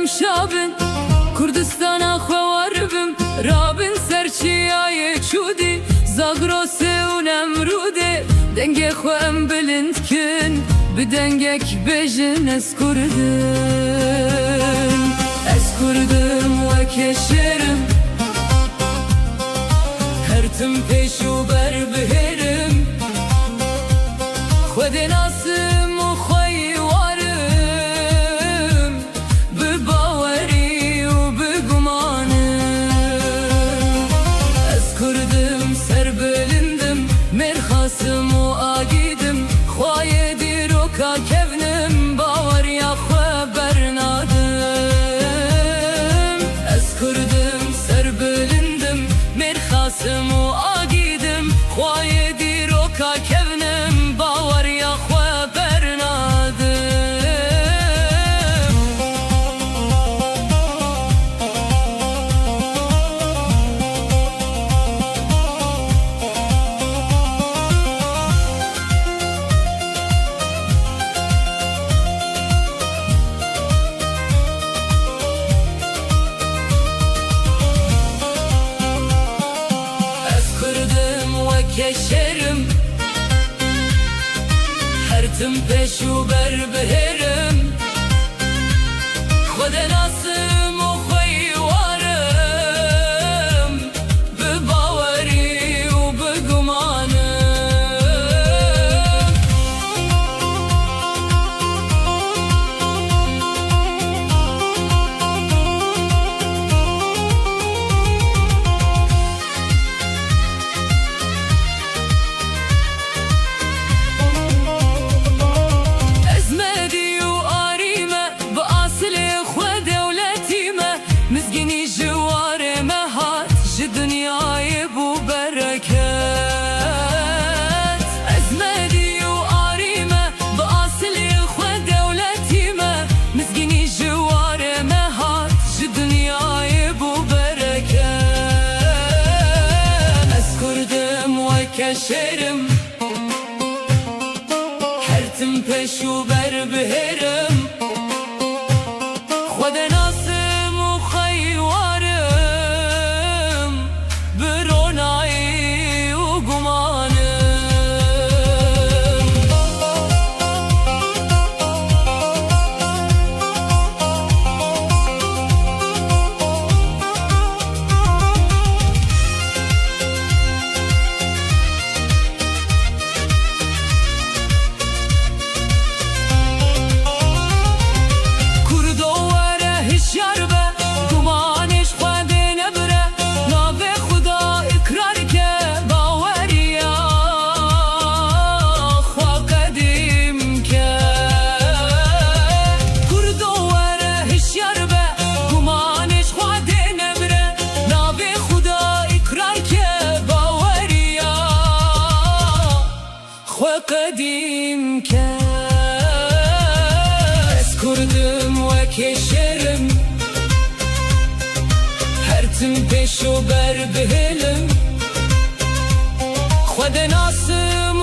şabin Kurdistana xwewar bim Rabin serçiyayê çûdî Zagrosê û Nemrûdê Dengê xwe em bilind kin Bi dengek bêjin ez Kurdim Ez Kurdim wekê şêrim Her tim pêş û ber bihêrim Xwedê nasim û xweyî warim Bi bawerî û bi gumanım Ez Kurdim serbilindim Mêrxasim û agîdim Xwayê dîroka kevnim Baweriya xwe bernadim Ez Kurdim serbilindim Mêrxasim û agîdim Xwayê dîroka kevnim Baweriya xwe bernadim Ez Kurdim wekê şêrim Her tim pêş û ber bihêrim Xwedê nasim û xweyî warim Bi bawerî û bi gumanım Ez medî û arîme Bi asilê xwe dewletî me Mizgînî ji warê me hat Ji dinyayê bû bereket Ez medî û arîme Bi asilê xwe dewletî me Mizgînî ji warê me hat Ji dinyayê bû bereket Ez Kurdim wekê şêrim Her tim pêş û ber bihêrim Xwedê nasim û xweyî warim Bi ronayî û gumanım Kurdo were hişyar be Gumanêş xwedê nebire Navê Xuda ikrar ke Baweriya xwe qedîm ke Kurdo were hişyar be Gumanêş xwedê nebire Navê Xuda ikrar ke Baweriya xwe qedîm ke Ez Kurdim wekê şêrim Her tim pêş û ber bihêlim Xwedê nasim